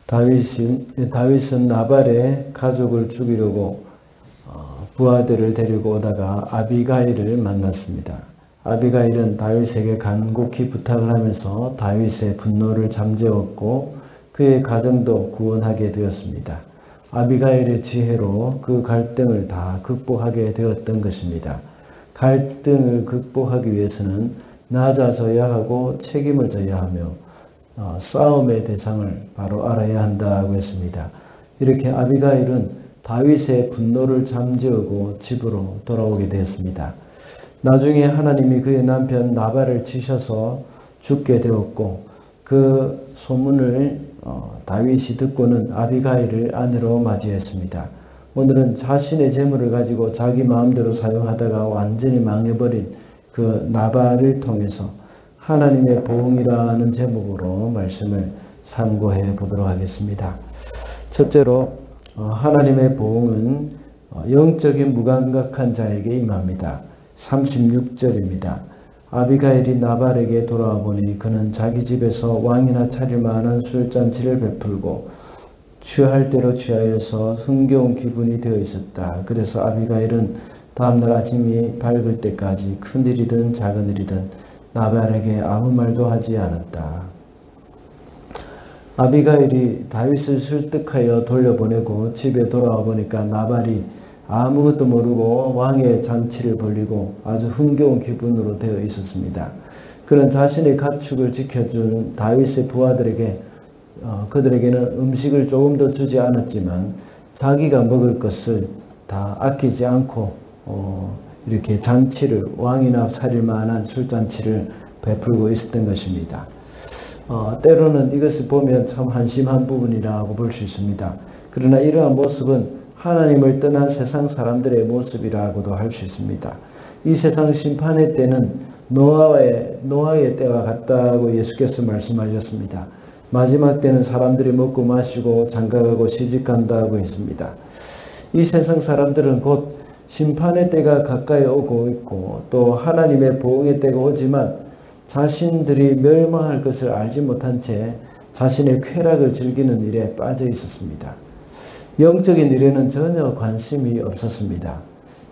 다윗은 나발의 가족을 죽이려고 부하들을 데리고 오다가 아비가일을 만났습니다. 아비가일은 다윗에게 간곡히 부탁을 하면서 다윗의 분노를 잠재웠고 그의 가정도 구원하게 되었습니다. 아비가일의 지혜로 그 갈등을 다 극복하게 되었던 것입니다. 갈등을 극복하기 위해서는 낮아져야 하고 책임을 져야 하며 싸움의 대상을 바로 알아야 한다고 했습니다. 이렇게 아비가일은 다윗의 분노를 잠재우고 집으로 돌아오게 되었습니다. 나중에 하나님이 그의 남편 나발을 치셔서 죽게 되었고 그 소문을 다윗이 듣고는 아비가일을 아내로 맞이했습니다. 오늘은 자신의 재물을 가지고 자기 마음대로 사용하다가 완전히 망해버린 그 나발을 통해서 하나님의 보응이라는 제목으로 말씀을 참고해 보도록 하겠습니다. 첫째로 하나님의 보응은 영적인 무감각한 자에게 임합니다. 36절입니다. 아비가일이 나발에게 돌아와 보니 그는 자기 집에서 왕이나 차릴 만한 술잔치를 베풀고 취할 대로 취하여서 흥겨운 기분이 되어 있었다. 그래서 아비가일은 다음날 아침이 밝을 때까지 큰 일이든 작은 일이든 나발에게 아무 말도 하지 않았다. 아비가일이 다윗을 설득하여 돌려보내고 집에 돌아와 보니까 나발이 아무것도 모르고 왕의 잔치를 벌이고 아주 흥겨운 기분으로 되어 있었습니다. 그는 자신의 가축을 지켜준 다윗의 부하들에게 그들에게는 음식을 조금 더 주지 않았지만 자기가 먹을 것을 다 아끼지 않고 이렇게 잔치를 왕이나 차릴 만한 술잔치를 베풀고 있었던 것입니다. 때로는 이것을 보면 참 한심한 부분이라고 볼 수 있습니다. 그러나 이러한 모습은 하나님을 떠난 세상 사람들의 모습이라고도 할 수 있습니다. 이 세상 심판의 때는 노아의 때와 같다고 예수께서 말씀하셨습니다. 마지막 때는 사람들이 먹고 마시고 장가가고 시집간다고 했습니다. 이 세상 사람들은 곧 심판의 때가 가까이 오고 있고 또 하나님의 보응의 때가 오지만 자신들이 멸망할 것을 알지 못한 채 자신의 쾌락을 즐기는 일에 빠져 있었습니다. 영적인 일에는 전혀 관심이 없었습니다.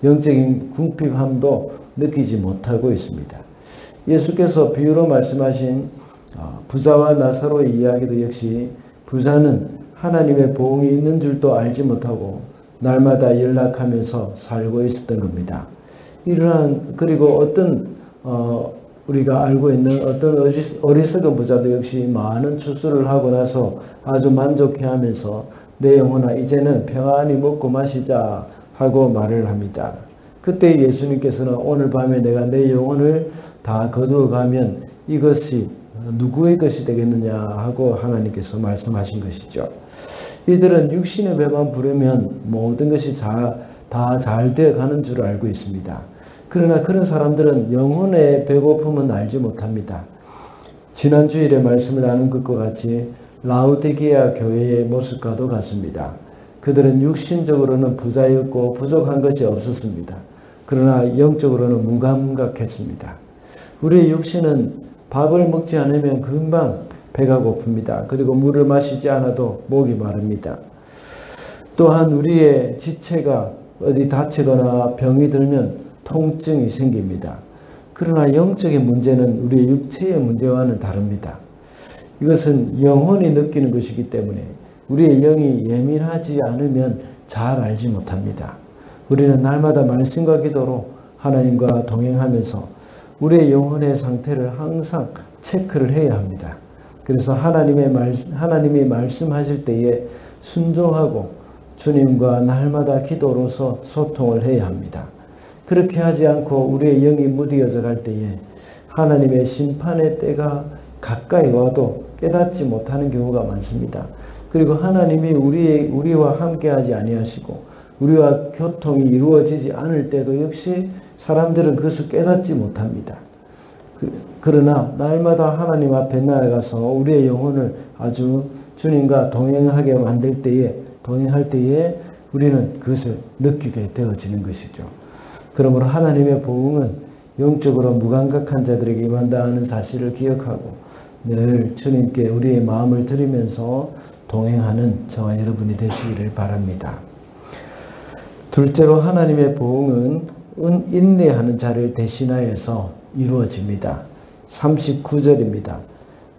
영적인 궁핍함도 느끼지 못하고 있습니다. 예수께서 비유로 말씀하신 부자와 나사로의 이야기도 역시 부자는 하나님의 보응이 있는 줄도 알지 못하고 날마다 연락하면서 살고 있었던 겁니다. 그리고 어떤 우리가 알고 있는 어떤 어리석은 부자도 역시 많은 추수를 하고 나서 아주 만족해하면서 내 영혼아 이제는 평안히 먹고 마시자 하고 말을 합니다. 그때 예수님께서는 오늘 밤에 내가 내 영혼을 다 거두어 가면 이것이 누구의 것이 되겠느냐 하고 하나님께서 말씀하신 것이죠. 이들은 육신의 배만 부르면 모든 것이 다 잘 되어 가는 줄 알고 있습니다. 그러나 그런 사람들은 영혼의 배고픔은 알지 못합니다. 지난 주일에 말씀을 나눈 것과 같이 라우디게아 교회의 모습과도 같습니다. 그들은 육신적으로는 부자였고 부족한 것이 없었습니다. 그러나 영적으로는 무감각했습니다. 우리의 육신은 밥을 먹지 않으면 금방 배가 고픕니다. 그리고 물을 마시지 않아도 목이 마릅니다. 또한 우리의 지체가 어디 다치거나 병이 들면 통증이 생깁니다. 그러나 영적인 문제는 우리의 육체의 문제와는 다릅니다. 이것은 영혼이 느끼는 것이기 때문에 우리의 영이 예민하지 않으면 잘 알지 못합니다. 우리는 날마다 말씀과 기도로 하나님과 동행하면서 우리의 영혼의 상태를 항상 체크를 해야 합니다. 그래서 하나님이 말씀하실 때에 순종하고 주님과 날마다 기도로서 소통을 해야 합니다. 그렇게 하지 않고 우리의 영이 무디어져 갈 때에 하나님의 심판의 때가 가까이 와도 깨닫지 못하는 경우가 많습니다. 그리고 하나님이 우리와 함께하지 아니하시고 우리와 교통이 이루어지지 않을 때도 역시 사람들은 그것을 깨닫지 못합니다. 그러나 날마다 하나님 앞에 나아가서 우리의 영혼을 아주 주님과 동행할 때에 우리는 그것을 느끼게 되어지는 것이죠. 그러므로 하나님의 보응은 영적으로 무감각한 자들에게 임한다는 사실을 기억하고 늘 주님께 우리의 마음을 드리면서 동행하는 저와 여러분이 되시기를 바랍니다. 둘째로 하나님의 보응은 인내하는 자를 대신하여서 이루어집니다. 39절입니다.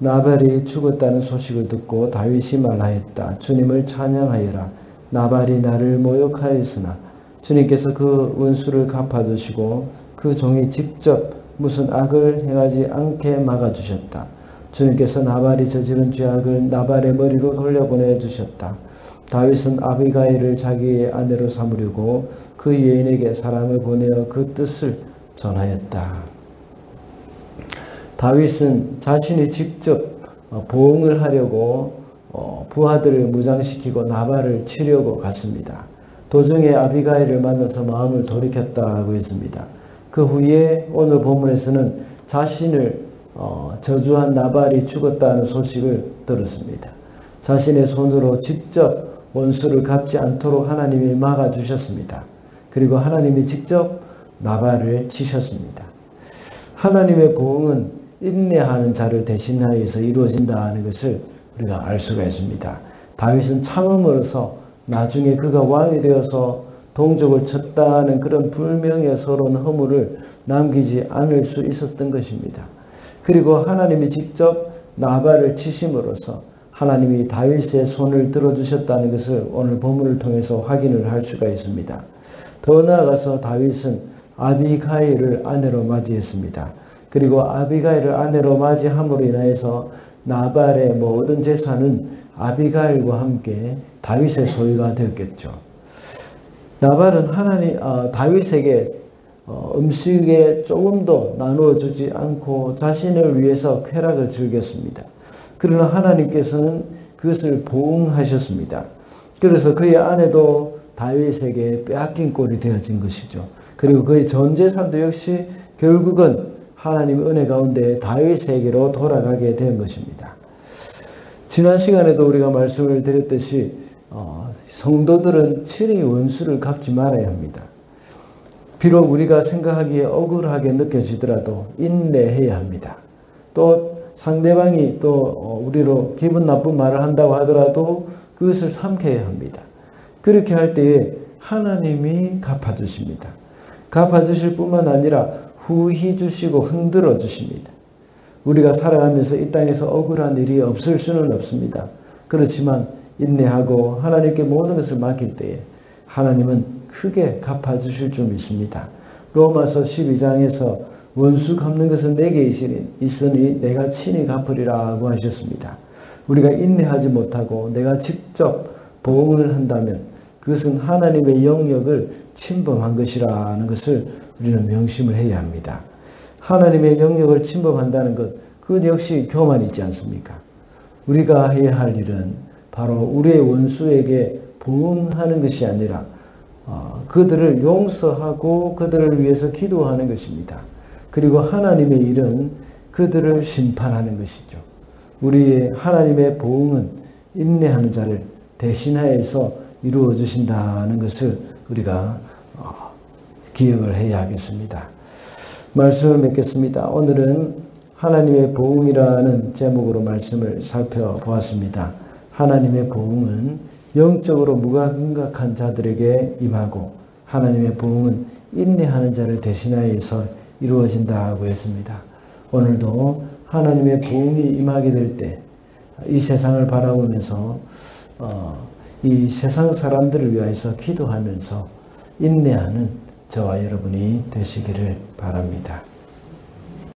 나발이 죽었다는 소식을 듣고 다윗이 말하였다. 주님을 찬양하여라. 나발이 나를 모욕하였으나 주님께서 그 원수를 갚아주시고 그 종이 직접 무슨 악을 행하지 않게 막아주셨다. 주님께서 나발이 저지른 죄악을 나발의 머리로 돌려보내 주셨다. 다윗은 아비가일을 자기의 아내로 삼으려고 그 여인에게 사람을 보내어 그 뜻을 전하였다. 다윗은 자신이 직접 보응을 하려고 부하들을 무장시키고 나발을 치려고 갔습니다. 도중에 아비가일을 만나서 마음을 돌이켰다고 했습니다. 그 후에 오늘 본문에서는 자신을 저주한 나발이 죽었다는 소식을 들었습니다. 자신의 손으로 직접 원수를 갚지 않도록 하나님이 막아주셨습니다. 그리고 하나님이 직접 나발을 치셨습니다. 하나님의 보응은 인내하는 자를 대신하여서 이루어진다는 것을 우리가 알 수가 있습니다. 다윗은 참음으로써 나중에 그가 왕이 되어서 동족을 쳤다는 그런 불명예스러운 허물을 남기지 않을 수 있었던 것입니다. 그리고 하나님이 직접 나발을 치심으로써 하나님이 다윗의 손을 들어주셨다는 것을 오늘 본문을 통해서 확인을 할 수가 있습니다. 더 나아가서 다윗은 아비가일을 아내로 맞이했습니다. 그리고 아비가일을 아내로 맞이함으로 인하여서 나발의 모든 재산은 아비가일과 함께 다윗의 소유가 되었겠죠. 나발은 다윗에게 음식에 조금도 나누어 주지 않고 자신을 위해서 쾌락을 즐겼습니다. 그러나 하나님께서는 그것을 보응하셨습니다. 그래서 그의 아내도 다윗에게 빼앗긴 꼴이 되어진 것이죠. 그리고 그의 전 재산도 역시 결국은 하나님의 은혜 가운데 다윗에게로 돌아가게 된 것입니다. 지난 시간에도 우리가 말씀을 드렸듯이 성도들은 친히 원수를 갚지 말아야 합니다. 비록 우리가 생각하기에 억울하게 느껴지더라도 인내해야 합니다. 또 상대방이 또 우리로 기분 나쁜 말을 한다고 하더라도 그것을 삼켜야 합니다. 그렇게 할 때에 하나님이 갚아주십니다. 갚아주실 뿐만 아니라 후히 주시고 흔들어 주십니다. 우리가 살아가면서 이 땅에서 억울한 일이 없을 수는 없습니다. 그렇지만 인내하고 하나님께 모든 것을 맡길 때에 하나님은 크게 갚아주실 줄 믿습니다. 로마서 12장에서 원수 갚는 것은 내게 있으니 내가 친히 갚으리라고 하셨습니다. 우리가 인내하지 못하고 내가 직접 보응을 한다면 그것은 하나님의 영역을 침범한 것이라는 것을 우리는 명심을 해야 합니다. 하나님의 영역을 침범한다는 것, 그것 역시 교만이지 않습니까? 우리가 해야 할 일은 바로 우리의 원수에게 보응하는 것이 아니라 그들을 용서하고 그들을 위해서 기도하는 것입니다. 그리고 하나님의 일은 그들을 심판하는 것이죠. 우리의 하나님의 보응은 인내하는 자를 대신하여서 이루어 주신다는 것을 우리가 기억을 해야 하겠습니다. 말씀을 맺겠습니다. 오늘은 하나님의 보응이라는 제목으로 말씀을 살펴보았습니다. 하나님의 보응은 영적으로 무감각한 자들에게 임하고 하나님의 보응은 인내하는 자를 대신하여서 이루어진다고 했습니다. 오늘도 하나님의 보응이 임하게 될 때 이 세상을 바라보면서 이 세상 사람들을 위하여서 기도하면서 인내하는 저와 여러분이 되시기를 바랍니다.